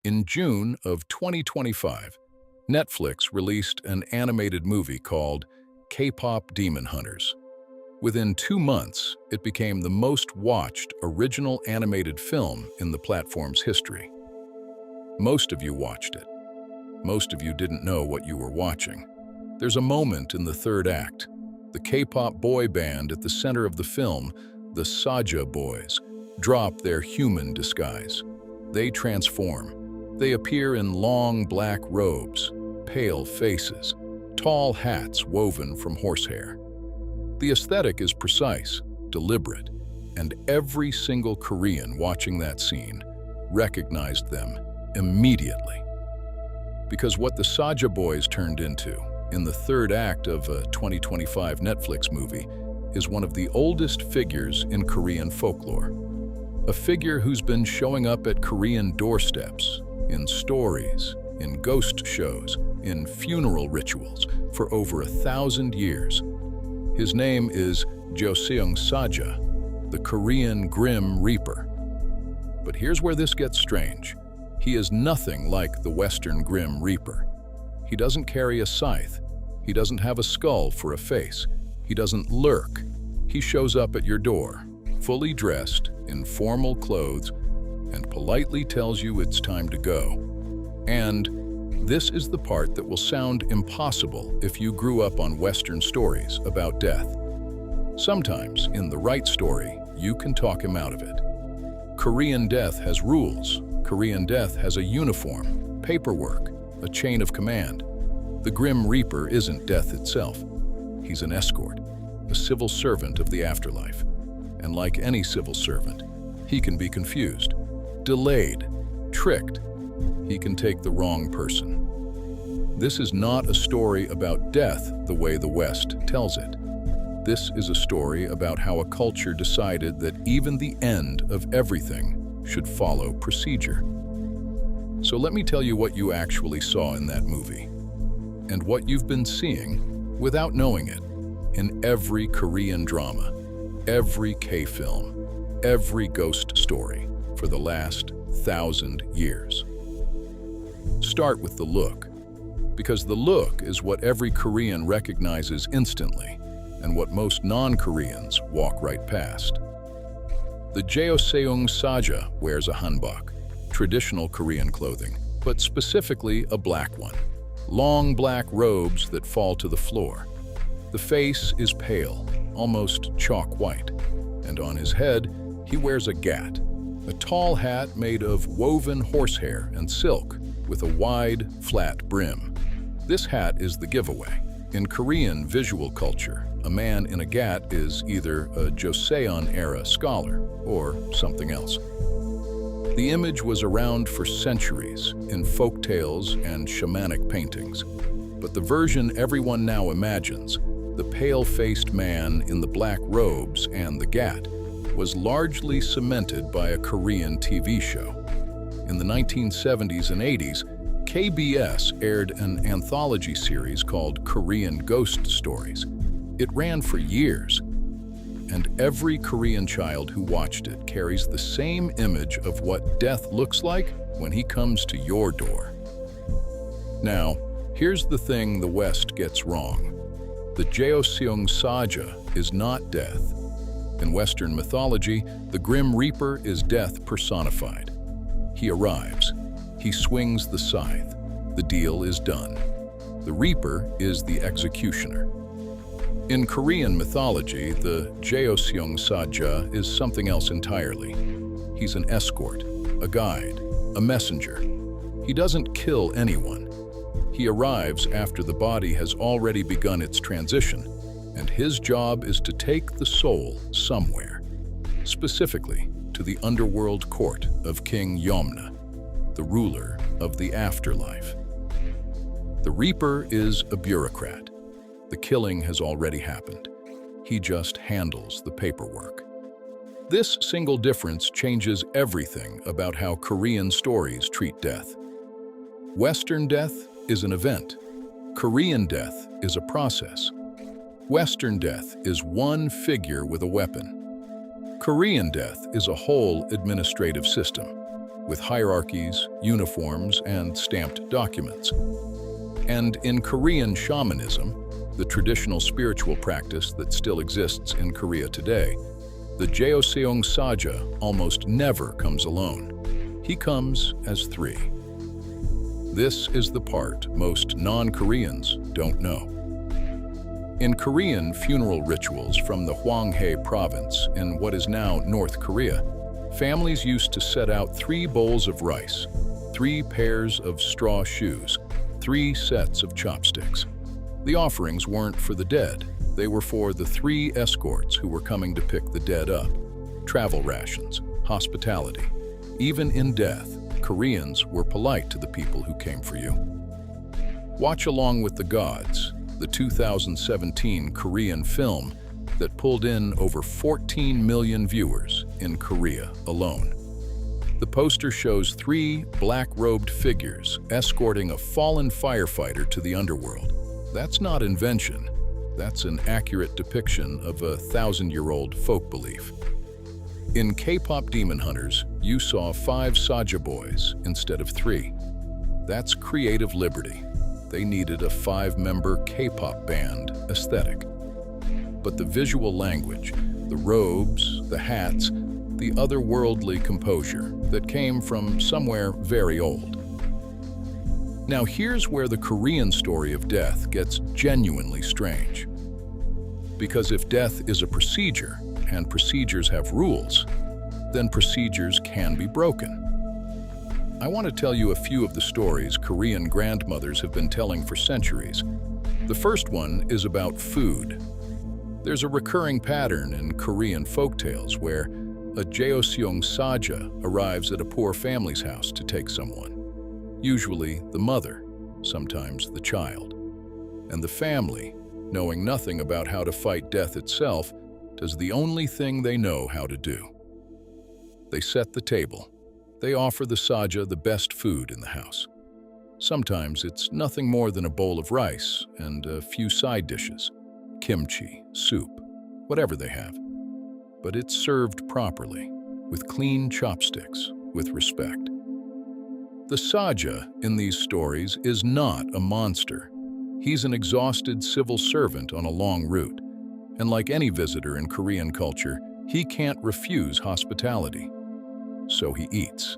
In June of 2025, Netflix released an animated movie called K-pop Demon Hunters. Within 2 months, it became the most watched original animated film in the platform's history. Most of you watched it. Most of you didn't know what you were watching. There's a moment in the third act. The K-pop boy band at the center of the film, the Saja Boys, drop their human disguise. They transform. They appear in long black robes, pale faces, tall hats woven from horsehair. The aesthetic is precise, deliberate, and every single Korean watching that scene recognized them immediately. Because what the Saja Boys turned into in the third act of a 2025 Netflix movie is one of the oldest figures in Korean folklore. A figure who's been showing up at Korean doorsteps, in stories, in ghost shows, in funeral rituals for over 1,000 years. His name is Jeoseung Saja, the Korean Grim Reaper. But here's where this gets strange. He is nothing like the Western Grim Reaper. He doesn't carry a scythe. He doesn't have a skull for a face. He doesn't lurk. He shows up at your door, fully dressed, in formal clothes, and politely tells you it's time to go. And this is the part that will sound impossible if you grew up on Western stories about death. Sometimes, in the right story, you can talk him out of it. Korean death has rules. Korean death has a uniform, paperwork, a chain of command. The Grim Reaper isn't death itself. He's an escort, a civil servant of the afterlife. And like any civil servant, he can be confused, delayed, tricked. He can take the wrong person. This is not a story about death the way the West tells it. This is a story about how a culture decided that even the end of everything should follow procedure. So let me tell you what you actually saw in that movie, and what you've been seeing, without knowing it, in every Korean drama, every K-film, every ghost story for the last 1,000 years. Start with the look, because the look is what every Korean recognizes instantly and what most non-Koreans walk right past. The Jeoseung Saja wears a hanbok, traditional Korean clothing, but specifically a black one. Long black robes that fall to the floor. The face is pale, almost chalk white, and on his head he wears a gat, a tall hat made of woven horsehair and silk with a wide, flat brim. This hat is the giveaway. In Korean visual culture, a man in a gat is either a Joseon-era scholar or something else. The image was around for centuries in folk tales and shamanic paintings, but the version everyone now imagines, the pale-faced man in the black robes and the gat, was largely cemented by a Korean TV show. In the 1970s and 80s, KBS aired an anthology series called Korean Ghost Stories. It ran for years, and every Korean child who watched it carries the same image of what death looks like when he comes to your door. Now, here's the thing the West gets wrong. The Jeoseung Saja is not death. In Western mythology, the Grim Reaper is death personified. He arrives. He swings the scythe. The deal is done. The Reaper is the executioner. In Korean mythology, the Jeoseung Saja is something else entirely. He's an escort, a guide, a messenger. He doesn't kill anyone. He arrives after the body has already begun its transition, and his job is to take the soul somewhere, specifically to the underworld court of King Yomna, the ruler of the afterlife. The Reaper is a bureaucrat. The killing has already happened. He just handles the paperwork. This single difference changes everything about how Korean stories treat death. Western death is an event. Korean death is a process. Western death is one figure with a weapon. Korean death is a whole administrative system. with hierarchies, uniforms, and stamped documents. And in Korean shamanism, the traditional spiritual practice that still exists in Korea today, the Jeoseung Saja almost never comes alone. He comes as three. This is the part most non-Koreans don't know. In Korean funeral rituals from the Hwanghae province in what is now North Korea, families used to set out 3 bowls of rice, 3 pairs of straw shoes, 3 sets of chopsticks. The offerings weren't for the dead. They were for the 3 escorts who were coming to pick the dead up. Travel rations, hospitality. Even in death, Koreans were polite to the people who came for you. Watch Along with the Gods, the 2017 Korean film that pulled in over 14 million viewers in Korea alone. The poster shows 3 black-robed figures escorting a fallen firefighter to the underworld. That's not invention. That's an accurate depiction of a 1,000-year-old folk belief. In K-pop Demon Hunters, you saw 5 Saja Boys instead of 3. That's creative liberty. They needed a 5-member K-pop band aesthetic. But the visual language, the robes, the hats, the otherworldly composure that came from somewhere very old. Now here's where the Korean story of death gets genuinely strange. Because if death is a procedure, and procedures have rules, then procedures can be broken. I want to tell you a few of the stories Korean grandmothers have been telling for centuries. The first one is about food. There's a recurring pattern in Korean folktales where a Jeoseung Saja arrives at a poor family's house to take someone. Usually the mother, sometimes the child. And the family, knowing nothing about how to fight death itself, does the only thing they know how to do. They set the table. They offer the Saja the best food in the house. Sometimes it's nothing more than a bowl of rice and a few side dishes, kimchi, soup, whatever they have. But it's served properly, with clean chopsticks, with respect. The Saja in these stories is not a monster. He's an exhausted civil servant on a long route. And like any visitor in Korean culture, he can't refuse hospitality. So he eats.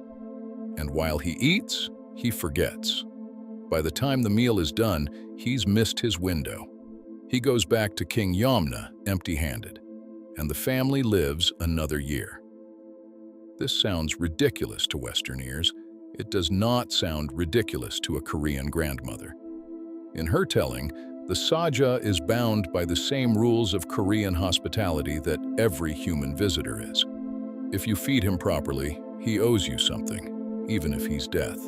And while he eats, he forgets. By the time the meal is done, he's missed his window. He goes back to King Yamna empty-handed, and the family lives another year. This sounds ridiculous to Western ears. It does not sound ridiculous to a Korean grandmother. In her telling, the Saja is bound by the same rules of Korean hospitality that every human visitor is. If you feed him properly, he owes you something, even if he's death.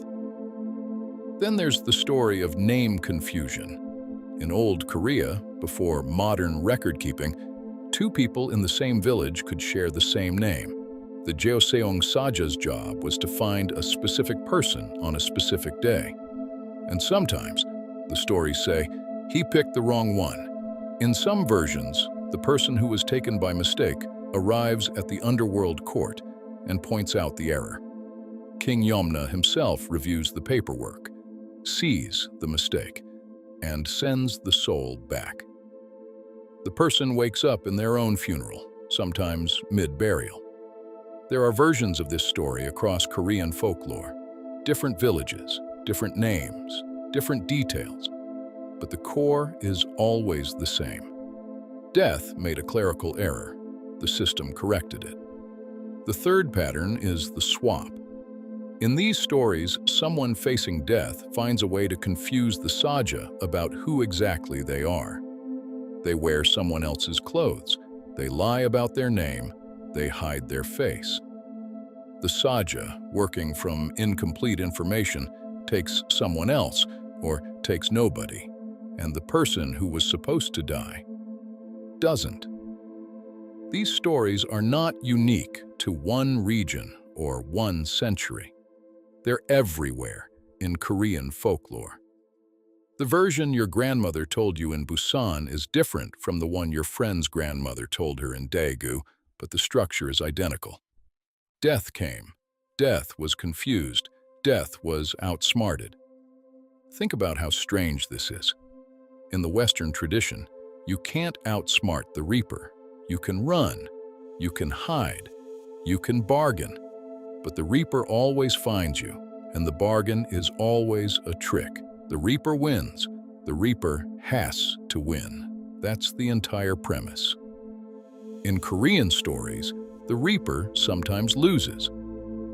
Then there's the story of name confusion. In old Korea, before modern record-keeping, 2 people in the same village could share the same name. The Jeoseung Saja's job was to find a specific person on a specific day. And sometimes, the stories say, he picked the wrong one. In some versions, the person who was taken by mistake arrives at the underworld court and points out the error. King Yamna himself reviews the paperwork, sees the mistake, and sends the soul back. The person wakes up in their own funeral, sometimes mid-burial. There are versions of this story across Korean folklore. Different villages, different names, different details. But the core is always the same. Death made a clerical error. The system corrected it. The third pattern is the swap. In these stories, someone facing death finds a way to confuse the Saja about who exactly they are. They wear someone else's clothes. They lie about their name. They hide their face. The Saja, working from incomplete information, takes someone else, or takes nobody. And the person who was supposed to die doesn't. These stories are not unique to one region or one century. They're everywhere in Korean folklore. The version your grandmother told you in Busan is different from the one your friend's grandmother told her in Daegu, but the structure is identical. Death came. Death was confused. Death was outsmarted. Think about how strange this is. In the Western tradition, you can't outsmart the Reaper. You can run, you can hide, you can bargain, but the Reaper always finds you, and the bargain is always a trick. The Reaper wins. The Reaper has to win. That's the entire premise. In Korean stories, the Reaper sometimes loses,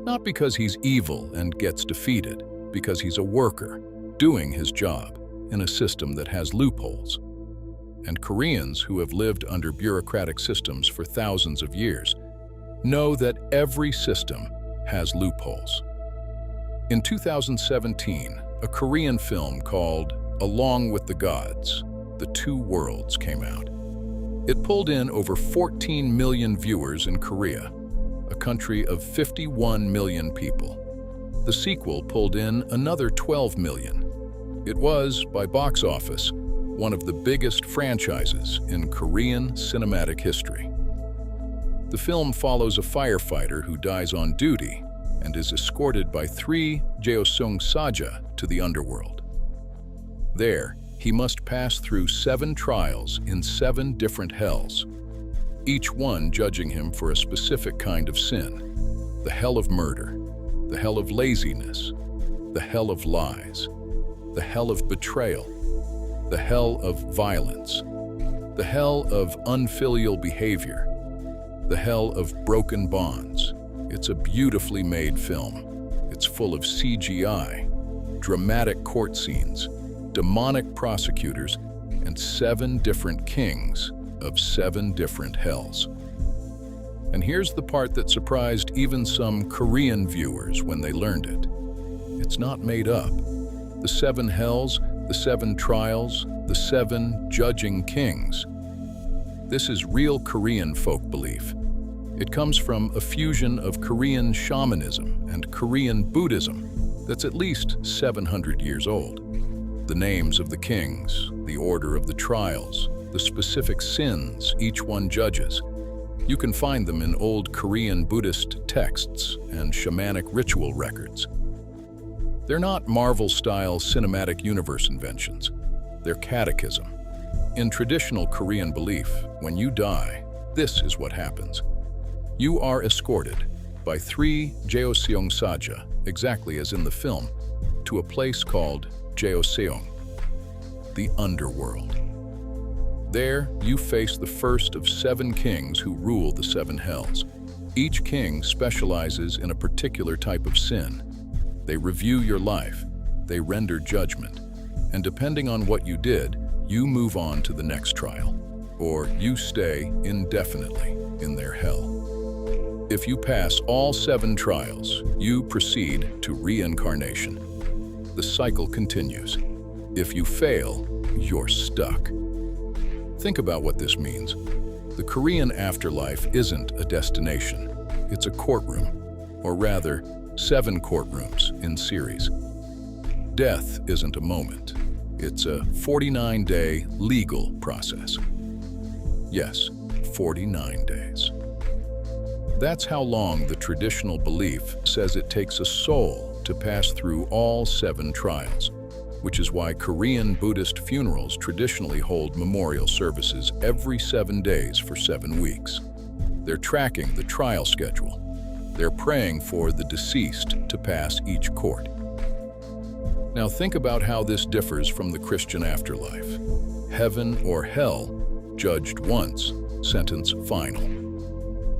not because he's evil and gets defeated, because he's a worker, doing his job in a system that has loopholes. And Koreans who have lived under bureaucratic systems for thousands of years know that every system has loopholes. In 2017, a Korean film called Along with the Gods, The Two Worlds came out. It pulled in over 14 million viewers in Korea, a country of 51 million people. The sequel pulled in another 12 million. It was, by box office, one of the biggest franchises in Korean cinematic history. The film follows a firefighter who dies on duty and is escorted by 3 Jeoseung Saja to the underworld. There, he must pass through 7 trials in 7 different hells, each one judging him for a specific kind of sin: the hell of murder, the hell of laziness, the hell of lies, the hell of betrayal, the hell of violence, the hell of unfilial behavior, the hell of broken bonds. It's a beautifully made film. It's full of CGI, dramatic court scenes, demonic prosecutors, and 7 different kings of 7 different hells. And here's the part that surprised even some Korean viewers when they learned it. It's not made up. The 7 hells, the 7 trials, the 7 judging kings. This is real Korean folk belief. It comes from a fusion of Korean shamanism and Korean Buddhism that's at least 700 years old. The names of the kings, the order of the trials, the specific sins each one judges. You can find them in old Korean Buddhist texts and shamanic ritual records. They're not Marvel-style cinematic universe inventions. They're catechism. In traditional Korean belief, when you die, this is what happens. You are escorted by 3 Jeoseung Saja, exactly as in the film, to a place called Jeoseung, the underworld. There, you face the first of 7 kings who rule the 7 hells. Each king specializes in a particular type of sin. They review your life, they render judgment, and depending on what you did, you move on to the next trial, or you stay indefinitely in their hell. If you pass all 7 trials, you proceed to reincarnation. The cycle continues. If you fail, you're stuck. Think about what this means. The Korean afterlife isn't a destination. It's a courtroom, or rather, 7 courtrooms in series. Death isn't a moment. It's a 49-day legal process. Yes, 49 days. That's how long the traditional belief says it takes a soul to pass through all 7 trials, which is why Korean Buddhist funerals traditionally hold memorial services every 7 days for 7 weeks. They're tracking the trial schedule. They're praying for the deceased to pass each court. Now think about how this differs from the Christian afterlife. Heaven or hell, judged once, sentence final.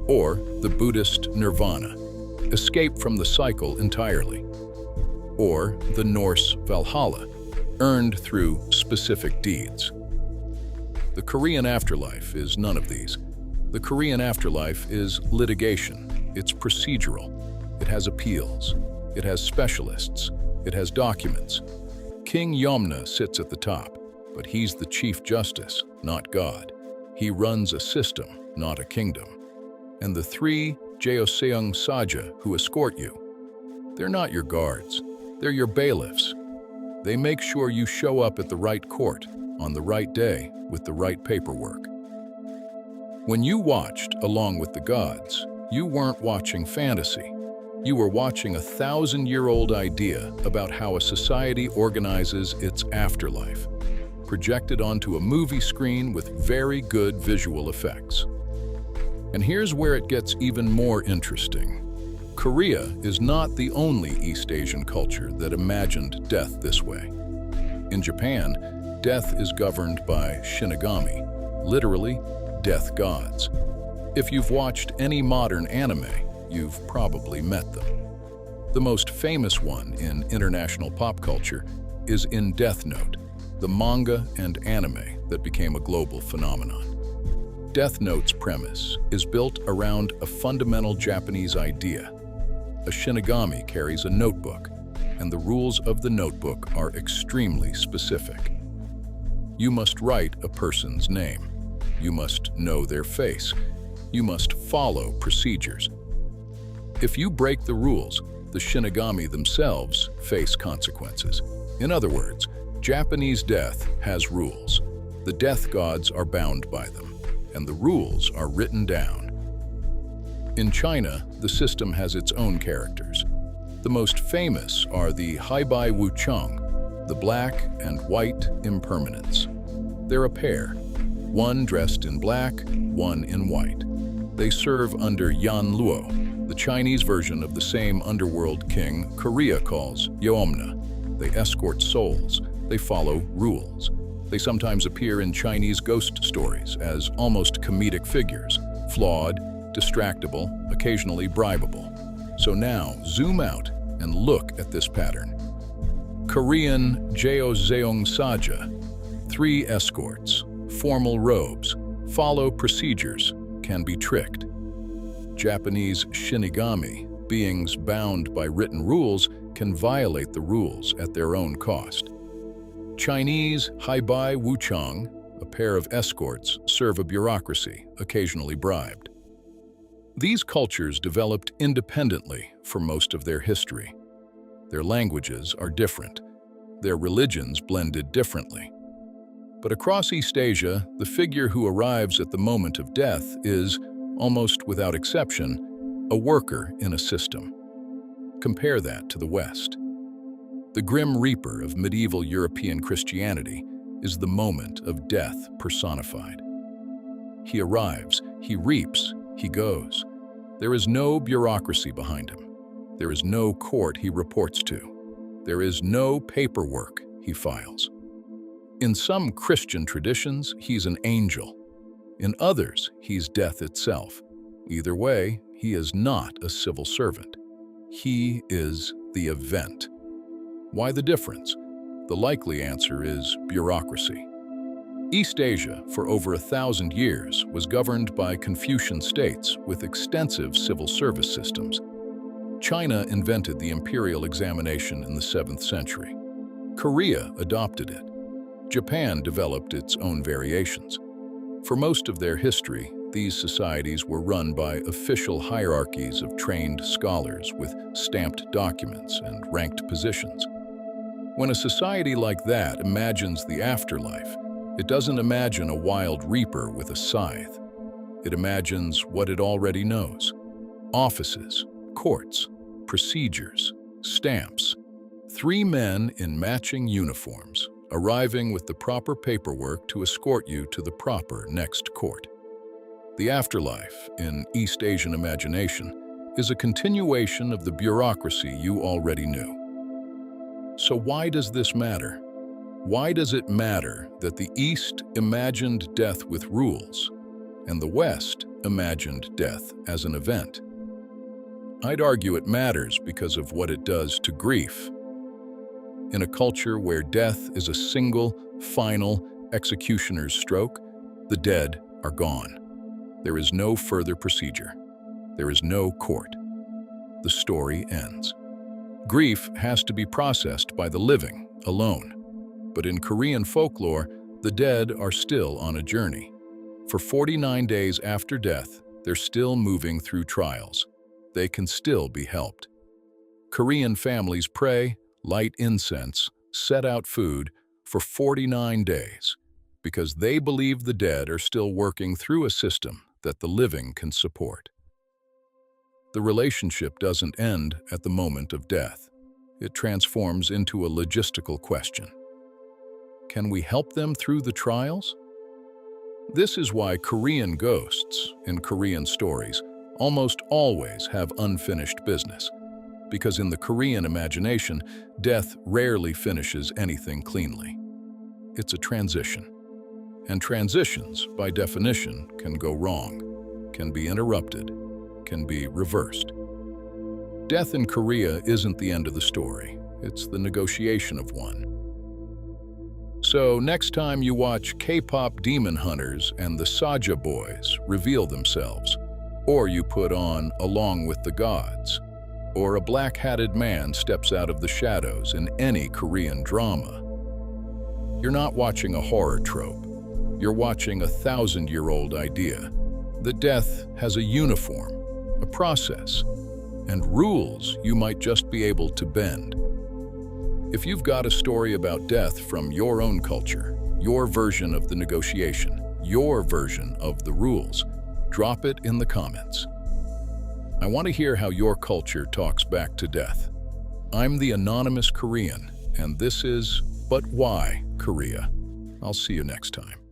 Or the Buddhist nirvana, escape from the cycle entirely. Or the Norse Valhalla, earned through specific deeds. The Korean afterlife is none of these. The Korean afterlife is litigation. It's procedural. It has appeals. It has specialists. It has documents. King Yomna sits at the top, but he's the Chief Justice, not God. He runs a system, not a kingdom. And the 3 Jeoseung Saja who escort you, they're not your guards. They're your bailiffs. They make sure you show up at the right court, on the right day, with the right paperwork. When you watched Along with the Gods, you weren't watching fantasy. You are watching a 1,000-year-old idea about how a society organizes its afterlife, projected onto a movie screen with very good visual effects. And here's where it gets even more interesting. Korea is not the only East Asian culture that imagined death this way. In Japan, death is governed by shinigami, literally death gods. If you've watched any modern anime, you've probably met them. The most famous one in international pop culture is in Death Note, the manga and anime that became a global phenomenon. Death Note's premise is built around a fundamental Japanese idea. A shinigami carries a notebook, and the rules of the notebook are extremely specific. You must write a person's name. You must know their face. You must follow procedures. If you break the rules, the shinigami themselves face consequences. In other words, Japanese death has rules. The death gods are bound by them, and the rules are written down. In China, the system has its own characters. The most famous are the Haibai Wuchang, the black and white impermanents. They're a pair, one dressed in black, one in white. They serve under Yan Luo, the Chinese version of the same underworld king Korea calls Yeomna. They escort souls. They follow rules. They sometimes appear in Chinese ghost stories as almost comedic figures, flawed, distractible, occasionally bribable. So now, zoom out and look at this pattern. Korean Jeoseung Saja, 3 escorts, formal robes, follow procedures, can be tricked. Japanese shinigami, beings bound by written rules, can violate the rules at their own cost. Chinese Haibai Wuchang, a pair of escorts, serve a bureaucracy, occasionally bribed. These cultures developed independently for most of their history. Their languages are different. Their religions blended differently. But across East Asia, the figure who arrives at the moment of death is, almost without exception, a worker in a system. Compare that to the West. The Grim Reaper of medieval European Christianity is the moment of death personified. He arrives, he reaps, he goes. There is no bureaucracy behind him. There is no court he reports to. There is no paperwork he files. In some Christian traditions, he's an angel. In others, he's death itself. Either way, he is not a civil servant. He is the event. Why the difference? The likely answer is bureaucracy. East Asia, for over 1,000 years, was governed by Confucian states with extensive civil service systems. China invented the imperial examination in the 7th century. Korea adopted it. Japan developed its own variations. For most of their history, these societies were run by official hierarchies of trained scholars with stamped documents and ranked positions. When a society like that imagines the afterlife, it doesn't imagine a wild reaper with a scythe. It imagines what it already knows: offices, courts, procedures, stamps. 3 men in matching uniforms, arriving with the proper paperwork to escort you to the proper next court. The afterlife, in East Asian imagination, is a continuation of the bureaucracy you already knew. So why does this matter? Why does it matter that the East imagined death with rules and the West imagined death as an event? I'd argue it matters because of what it does to grief. In a culture where death is a single, final, executioner's stroke, the dead are gone. There is no further procedure. There is no court. The story ends. Grief has to be processed by the living, alone. But in Korean folklore, the dead are still on a journey. For 49 days after death, they're still moving through trials. They can still be helped. Korean families pray, light incense, set out food for 49 days because they believe the dead are still working through a system that the living can support. The relationship doesn't end at the moment of death. It transforms into a logistical question. Can we help them through the trials? This is why Korean ghosts, in Korean stories, almost always have unfinished business. Because in the Korean imagination, death rarely finishes anything cleanly. It's a transition. And transitions, by definition, can go wrong, can be interrupted, can be reversed. Death in Korea isn't the end of the story. It's the negotiation of one. So next time you watch K-pop demon hunters and the Saja Boys reveal themselves, or you put on Along with the Gods, or a black-hatted man steps out of the shadows in any Korean drama, you're not watching a horror trope. You're watching a 1,000-year-old idea that death has a uniform, a process, and rules you might just be able to bend. If you've got a story about death from your own culture, your version of the negotiation, your version of the rules, drop it in the comments. I want to hear how your culture talks back to death. I'm the Anonymous Korean, and this is But Why Korea? I'll see you next time.